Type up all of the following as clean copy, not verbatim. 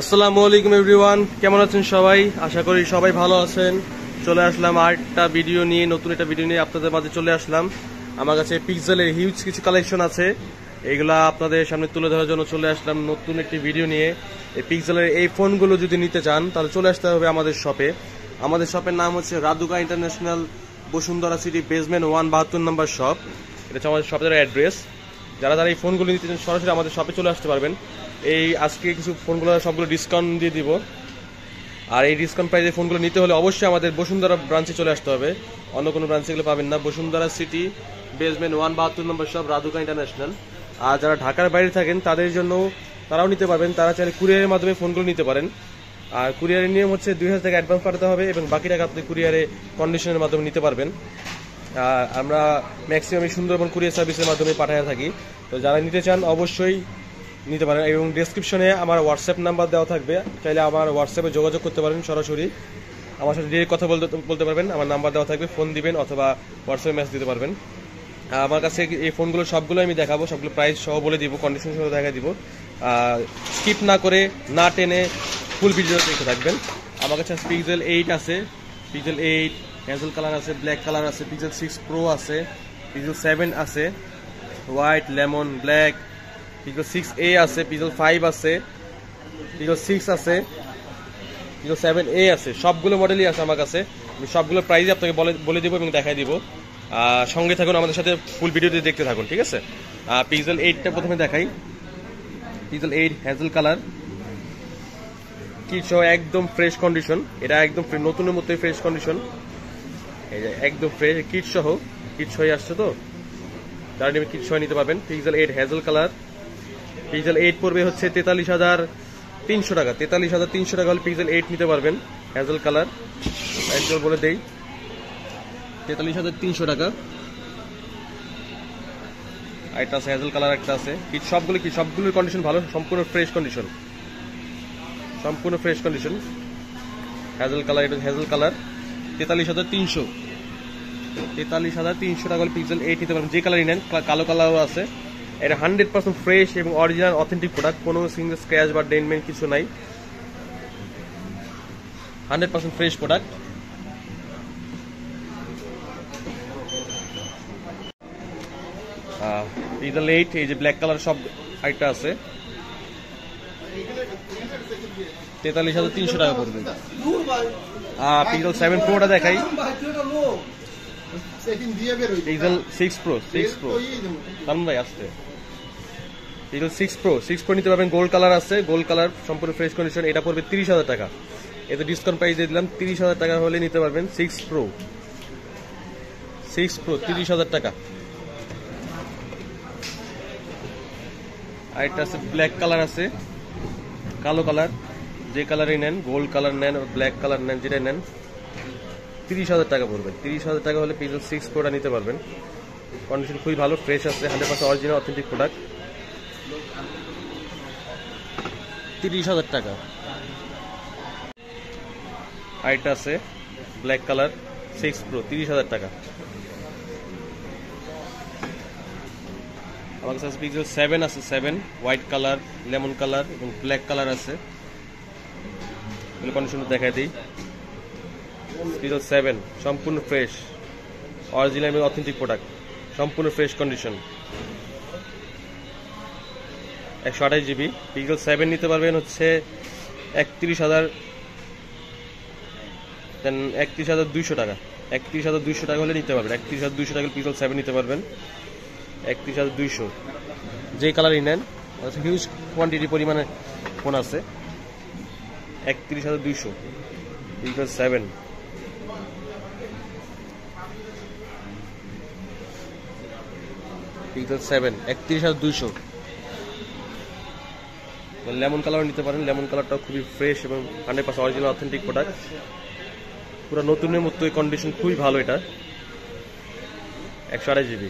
আসসালামু আলাইকুম এভরিওয়ান, কেমন আছেন সবাই? আশা করি সবাই ভালো আছেন। চলে আসলাম আরেকটা ভিডিও নিয়ে, নতুন একটা ভিডিও নিয়ে আপনাদের মাঝে চলে আসলাম। আমার কাছে পিক্সেলের হিউজ কিছু কালেকশন আছে, এগুলা আপনাদের সামনে তুলে ধরার জন্য চলে আসলাম নতুন একটি ভিডিও নিয়ে। এই পিক্সেলের এই ফোনগুলো যদি নিতে চান তাহলে চলে আসতে হবে আমাদের শপে। আমাদের শপের নাম হচ্ছে রাদুকা ইন্টারন্যাশনাল, বসুন্ধরা সিটি, বেসমেন্ট 172 নম্বর শপ। এটা হচ্ছে আমাদের শপের অ্যাড্রেস। যারা এই ফোনগুলো নিতে চান সরাসরি আমাদের শপে চলে আসতে পারবেন। এই আজকে কিছু ফোনগুলো সবগুলো ডিসকাউন্ট দিয়ে দিব, আর এই ডিসকাউন্ট প্রাইসে ফোনগুলো নিতে হলে অবশ্যই আমাদের বসুন্ধরা ব্রাঞ্চে চলে আসতে হবে, অন্য কোনো ব্রাঞ্চে এগুলো পাবেন না। বসুন্ধরা সিটি, বেসমেন্ট 172 নম্বর শপ, রাদুকা ইন্টারন্যাশনাল। আর যারা ঢাকার বাইরে থাকেন তাদের জন্য তারাও নিতে পারবেন, তারা চাইলে কুরিয়ারের মাধ্যমে ফোনগুলো নিতে পারেন। আর কুরিয়ারের নিয়ম হচ্ছে 2000 টাকা অ্যাডভান্স পাঠাতে হবে এবং বাকি টাকা আপনি কুরিয়ারে কন্ডিশনের মাধ্যমে নিতে পারবেন। আমরা ম্যাক্সিমাম সুন্দরবন কুরিয়ার সার্ভিসের মাধ্যমে পাঠিয়ে থাকি। তো যারা নিতে চান অবশ্যই নিতে পারেন, এবং ডেসক্রিপশনে আমার হোয়াটসঅ্যাপ নাম্বার দেওয়া থাকবে, চাইলে আমার হোয়াটসঅ্যাপে যোগাযোগ করতে পারেন, সরাসরি আমার সাথে ডিরেক্ট কথা বলতে পারবেন। আমার নাম্বার দেওয়া থাকবে, ফোন দিবেন অথবা হোয়াটসঅ্যাপে মেসেজ দিতে পারবেন। আমার কাছে এই ফোনগুলো সবগুলো আমি দেখাবো, সবগুলো প্রাইস সহ বলে দিব, কন্ডিশন সহ দেখা দিব। স্কিপ না করে, না টেনে ফুল ভিডিও দেখতে থাকবেন। আমার কাছে পিক্সেল 8 আছে, পিক্সেল 8 হ্যাজেল কালার আছে, ব্ল্যাক কালার আছে, পিক্সেল 6 প্রো আছে, পিক্সেল 7 আছে, white, lemon, black, pixel 6a আছে, পিক্সেল 5 আছে, পিক্সেল 6 আছে, পিক্সেল 7a আছে, সবগুলো মডেলই আছে আমার কাছে। আমি সবগুলো প্রাইস আপনাকে বলে দিব এবং দেখাই দিব। সঙ্গে থাকুন, আমাদের সাথে ফুল ভিডিওতে দেখতে থাকুন, ঠিক আছে? পিক্সেল 8টা প্রথমে দেখাই। পিক্সেল 8 হ্যাজেল কালার, কিট সহ একদম ফ্রেশ কন্ডিশন, এটা একদম নতুনের মতোই ফ্রেশ কন্ডিশন, এই যে একদম ফ্রেশ কিট সহ, কিট সহ আসছে। তো যারা নেবেন কিট সহ নিতে পারবেন। পিক্সেল 8 হ্যাজেল কালার, পিক্সেল 8 পড়বে হচ্ছে 43,300 টাকা। 43,300 টাকা হলে পিক্সেল 8 নিতে পারবেন, হ্যাজেল কালার। একদম বলে দেই, 43,300 টাকা। আর একটা আছে হ্যাজেল কালার, একটা আছে কিট। সবগুলোর কন্ডিশন ভালো, সম্পূর্ণ ফ্রেশ কন্ডিশন, সম্পূর্ণ ফ্রেশ কন্ডিশন। হ্যাজেল কালার, এটা হ্যাজেল কালার, 43,300। 43,300 টাকা হলে পিক্সেল 8 নিতে পারবেন, যে কালারই নেন। কালো কালারও আছে। এটা 100% ফ্রেশ এবং অরিজিনাল অথেন্টিক প্রোডাক্ট, কোনো সিঙ্গেল স্ক্র্যাচ বা ডেন্টমেন্ট কিছু নাই, 100% ফ্রেশ প্রোডাক্ট। পিক্সেল 8 এই যে ব্ল্যাক কালার সব আইটা আছে, 43,300 টাকা পড়বে। পিক্সেল 7 প্রোটা দেখাই, পিক্সেল 6 প্রো সালমান ভাই আসছে। পিক্সেল 6 প্রো নিতে পারবেন, গোল্ড কালার আছে, গোল্ড কালার সম্পূর্ণ ফ্রেশ কন্ডিশন। এটা পড়বে 30,000 টাকা। এতে ডিসকাউন্ট প্রাইস দিয়ে দিলাম, 30,000 টাকা হলে নিতে পারবেন 6 প্রো। 30,000 টাকা। আর একটা আছে ব্ল্যাক কালার আছে, কালো কালার, যে কালারই নেন, গোল্ড কালার নেন, ব্ল্যাক কালার নেন, যেটা নেন 30,000 টাকা পড়বে। 30,000 টাকা হলে পিক্সেল 6 প্রোটা নিতে পারবেন। কন্ডিশন খুবই ভালো, ফ্রেশ আছে, 100% অরিজিনাল অথেন্টিক প্রোডাক্ট। 30,000 টাকা। আর এটা আছে ব্ল্যাক কালার 6 প্রো, 30,000 টাকা। আমার কাছে পিক্সেল 7 আছে, 7 হোয়াইট কালার, লেমন কালার এবং ব্ল্যাক কালার আছে। কন্ডিশন দেখাই দিই। পিক্সেল 7 সম্পূর্ণ ফ্রেশ, অরিজিনাল এবং অথেন্টিক প্রোডাক্ট, সম্পূর্ণ ফ্রেশ কন্ডিশন, 128 জিবি। পিক্সেল 7 নিতে পারবেন হচ্ছে 31,200 টাকা। 31,200 টাকা হলে নিতে পারবেন, 31,200 টাকা পিক্সেল 7 নিতে পারবেন, 31,200। যে কালারই নেন, হিউজ কোয়ান্টিটি পরিমাণে ফোন আছে। 31,200 পিক্সেল 7। পিক্সেল 7 31,200। লেমন কালার নিতে পারেন, লেমন কালারটাও খুবই ফ্রেশ এবং 100% অরিজিনাল অথেন্টিক প্রোডাক্ট, পুরো নতুনের মতো কন্ডিশন, খুবই ভালো। এটা 128 জিবি,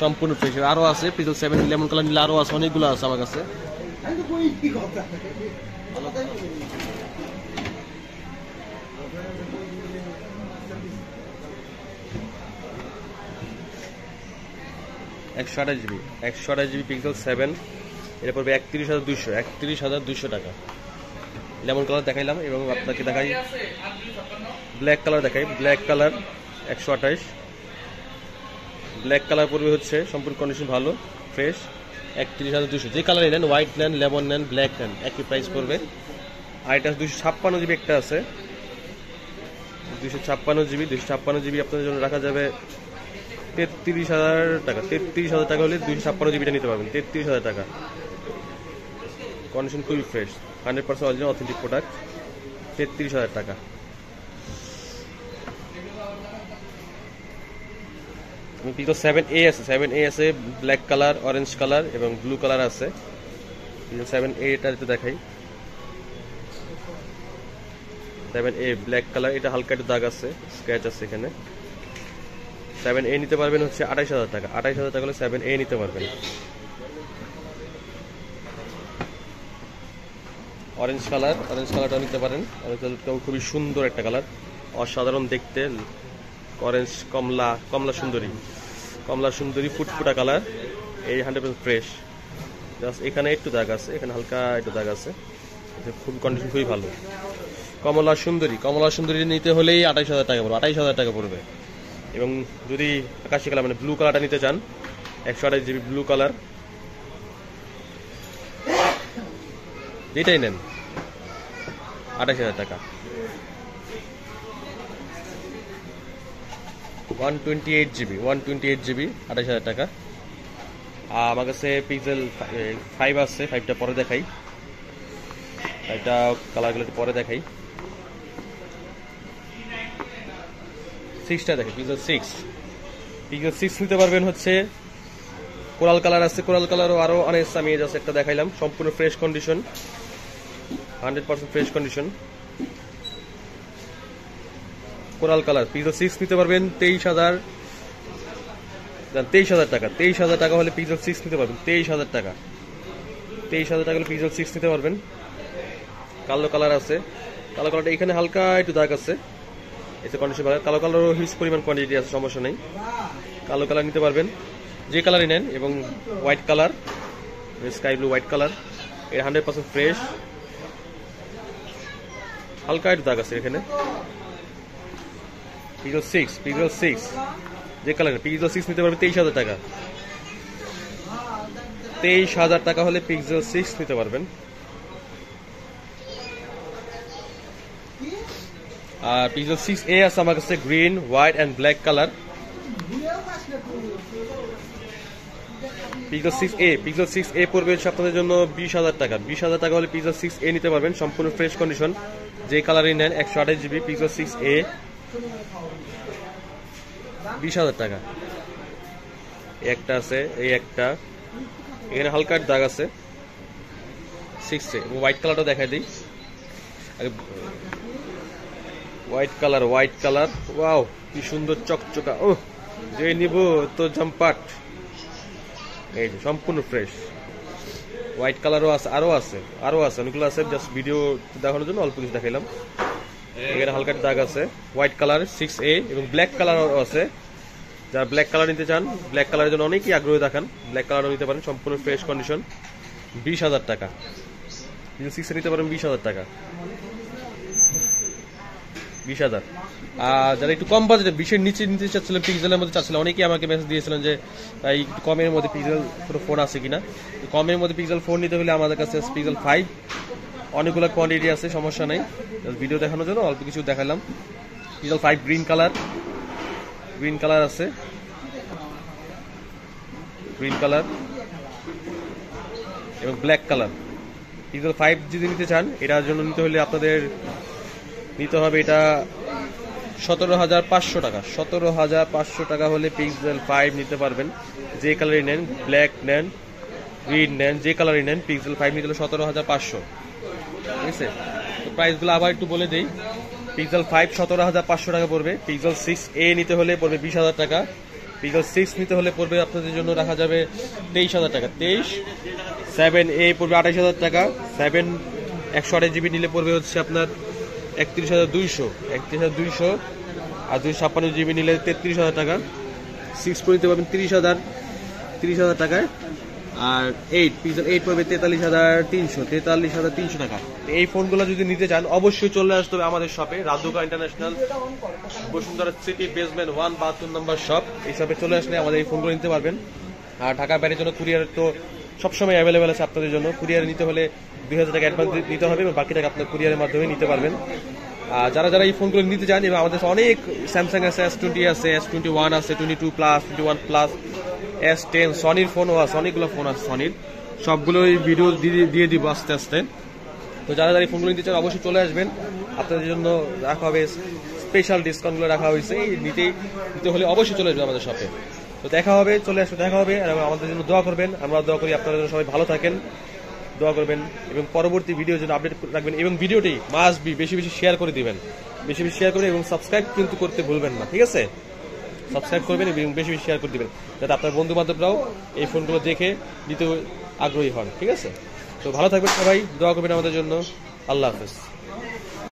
সম্পূর্ণ ফ্রেশ। আরও আছে পিক্সেল 7 লেমন কালার নিলে আরও আছে, অনেকগুলো আছে আমার কাছে। একশো আঠাশ জিবি পিক্সেল 7 এটা পড়বে 31,200 টাকা। লেমন কালার দেখাইলাম এবং আপনাকে দেখাই ব্ল্যাক কালার দেখাই। Black colour 128। ব্ল্যাক কালার পড়বে হচ্ছে সম্পূর্ণ কন্ডিশন ভালো ফ্রেশ 31,200। যে কালারই নেন, হোয়াইট নেন, লেমন নেন, ব্ল্যাক নেন, একই প্রাইস পড়বে। আর এটা 256 জিবি একটা আছে, 256 জিবি। 256 জিবি আপনাদের জন্য রাখা যাবে 33,000 টাকা। 33,000 টাকা হলে 256 জিবিটা নিতে পারবেন, 33,000 টাকা। কন্ডিশন খুবই ফ্রেশ, 100% অরিজিনাল অথেন্টিক প্রোডাক্ট, 33,000 টাকা। পিকো 7A আছে, 7A আছে, ব্ল্যাক কালার, অরেঞ্জ কালার এবং ব্লু কালার আছে। 7A এটা যেটা দেখাই, 7A ব্ল্যাক কালার, এটা হালকা একটু দাগ আছে, স্ক্র্যাচ আছে এখানে। 7A নিতে পারবেন হচ্ছে 28,000 টাকা। 28,000 টাকা হলে 7A নিতে পারবেন। অরেঞ্জ কালার, অরেঞ্জ কালারটাও নিতে পারেন। অরেঞ্জ কালারটাও খুবই সুন্দর একটা কালার, অসাধারণ দেখতে। অরেঞ্জ কমলা, কমলা সুন্দরী ফুটফুটা কালার, এই 100% ফ্রেশ। জাস্ট এখানে একটু দাগ আছে, এখানে হালকা একটু দাগ আছে, খুব কন্ডিশন খুবই ভালো। কমলা সুন্দরী নিতে হলেই 28,000 টাকা পড়বে, 28,000 টাকা পড়বে। এবং যদি আকাশি কালার মানে ব্লু কালারটা নিতে চান, 128 জিবি ব্লু কালার, যেটাই নেন 28,000 টাকা। 128 জিবি 28,000 টাকা। আমার কাছে পিক্সেল 5 আছে, 5টা পরে দেখাই, 5টা কালারগুলো পরে দেখাই। 6টা দেখে, পিক্সেল 6 নিতে পারবেন হচ্ছে। কোরাল কালার আছে, কোরাল কালারও আরো অনেক আমি জাস্ট একটা দেখাইলাম, সম্পূর্ণ fresh condition, 100% fresh condition. Coral colour pixel 6 নিতে পারবেন 23,000 টাকা। 23,000 টাকা হলে পিক্সেল 6 নিতে পারবেন, 23,000 টাকা। 23,000 টাকা হলে পিক্সেল 6 নিতে পারবেন। কালো কালার আছে, কালো কালারটা এখানে হালকা একটু দাগ আছে, এতে কন্ডিশন ভালো। কালো কালারও হিউজ পরিমাণ কোয়ান্টিটি আছে, সমস্যা নেই। কালো কালার নিতে পারবেন, যে কালারই নেন। এবং white colour, sky blue white colour, এর 100% ফ্রেশ, হালকা একটু দাগ আছে এখানে। পিক্সেল 6 যে কালার, পিক্সেল 6 নিতে পারবেন 23,000 টাকা। 23,000 টাকা হলে পিক্সেল 6 নিতে পারবেন। আর পিক্সেল 6A আছে আমার কাছে, green, white and black colour. Pixel 6A পড়বে আপনাদের জন্য 20,000 টাকা। 20,000 টাকা হলে পিক্সেল 6A নিতে পারবেন, সম্পূর্ণ ফ্রেশ কন্ডিশন, যে কালারই নেন। 128 জিবি পিক্সেল 6A, 20,000 টাকা। একটা আছে, এই একটা, এখানে হালকা দাগ আছে 6A। হোয়াইট কালারটা দেখাই দিই। হোয়াইট কালার, ওয়াও কি সুন্দর চকচকা, ও যে নিব তো জম্পাট। এই যে সম্পূর্ণ ফ্রেশ হোয়াইট কালারও আছে, আরো আছে অনেকগুলো আছে, জাস্ট ভিডিও দেখানোর জন্য অল্প কিছু দেখাইলাম। এখানে হালকা দাগ আছে। হোয়াইট কালার 6A এবং ব্ল্যাক কালারও আছে। যারা ব্ল্যাক কালার নিতে চান, ব্ল্যাক কালারের জন্য অনেকেই আগ্রহী দেখান, ব্ল্যাক কালারও নিতে পারেন, সম্পূর্ণ ফ্রেশ কন্ডিশন, 20,000 টাকা। 6 নিতে পারেন 20,000 টাকা, 20,000। আর যারা একটু কম বাজেটে 20-এর নিচে নিতে চাচ্ছিলেন, পিক্সেলের মধ্যে চাচ্ছিলেন, অনেকেই আমাকে মেসেজ দিয়েছিলেন যে এই কমের মধ্যে পিক্সেল ফোন আছে কিনা। কমের মধ্যে পিক্সেল ফোন নিতে হলে আমাদের কাছে পিক্সেল 5 অনেকগুলো কোয়ান্টিটি আছে, সমস্যা নেই। ভিডিও দেখানোর জন্য অল্প কিছু দেখালাম। পিক্সেল 5 গ্রিন কালার আছে, গ্রিন কালার এবং ব্ল্যাক কালার। পিক্সেল 5 যদি নিতে চান, এটার জন্য নিতে হলে আপনাদের নিতে হবে এটা 17,500 টাকা। 17,500 টাকা হলে পিক্সেল 5 নিতে পারবেন, যে কালারই নেন, ব্ল্যাক নেন, গ্রিন নেন, যে কালারই নেন, পিক্সেল 5 নিতে হলে 17,500। ঠিক আছে, তো প্রাইসগুলো আবার একটু বলে দিই। পিক্সেল 5 17,500 টাকা পড়বে। পিক্সেল 6A নিতে হলে পড়বে 20,000 টাকা। পিক্সেল 6 নিতে হলে পড়বে আপনাদের জন্য রাখা যাবে 23,000 টাকা। 23। 7A পড়বে 28,000 টাকা। 7 128 জিবি নিলে পড়বে হচ্ছে আপনার 31,200 আর 256 জিবি নিলে 33,000 টাকা। 6 Pro নিতে পারবেন 30,000 টাকায়। আর 8 পিক্সেল 8 পড়বে 43,300 টাকা। এই ফোনগুলো যদি নিতে চান অবশ্যই চলে আসতে হবে আমাদের শপে, রাধুকা ইন্টারন্যাশনাল, বসুন্ধরা সিটি বেসমেন্ট 1 72 নম্বর শপ। এই শপে চলে আসলে আমাদের এই ফোনগুলো নিতে পারবেন। আর ঢাকার বাইরের জন্য কুরিয়ার তো সবসময় অ্যাভেলেবেল আছে আপনাদের জন্য। কুরিয়ারে নিতে হলে 2000 টাকা অ্যাডভান্স দিতে হবে এবং বাকি টাকা আপনার কুরিয়ারের মাধ্যমে নিতে পারবেন। আর যারা যারা এই ফোনগুলো নিতে চান, এবং আমাদের অনেক স্যামসাং আছে, S20 আছে, S21 আছে, 22 প্লাস, 21 প্লাস, S10, সনির ফোনও আছে, অনেকগুলো ফোন আছে সনির, সবগুলোই ভিডিও দিয়ে দিব আস্তে আস্তে। তো যারা যারা এই ফোনগুলো নিতে চান অবশ্যই চলে আসবেন, আপনাদের জন্য রাখা হবে স্পেশাল ডিসকাউন্টগুলো রাখা হয়েছে। এই নিতে হলে অবশ্যই চলে আসবেন আমাদের শপে। তো দেখা হবে, চলে আসবে, দেখা হবে। আর আমাদের জন্য দোয়া করবেন, আমরা দোয়া করি আপনারা যেন সবাই ভালো থাকেন, দোয়া করবেন এবং পরবর্তী ভিডিওর জন্য আপডেট রাখবেন। এবং ভিডিওটি মাস্ট বি বেশি বেশি শেয়ার করে দিবেন, বেশি বেশি শেয়ার করে, এবং সাবস্ক্রাইব কিন্তু করতে ভুলবেন না, ঠিক আছে? সাবস্ক্রাইব করবেন এবং বেশি বেশি শেয়ার করে দিবেন, যাতে আপনার বন্ধু বান্ধবরাও এই ফোনগুলো দেখে নিতে আগ্রহী হন, ঠিক আছে? তো ভালো থাকবেন সবাই, দোয়া করবেন আমাদের জন্য। আল্লাহ হাফেজ।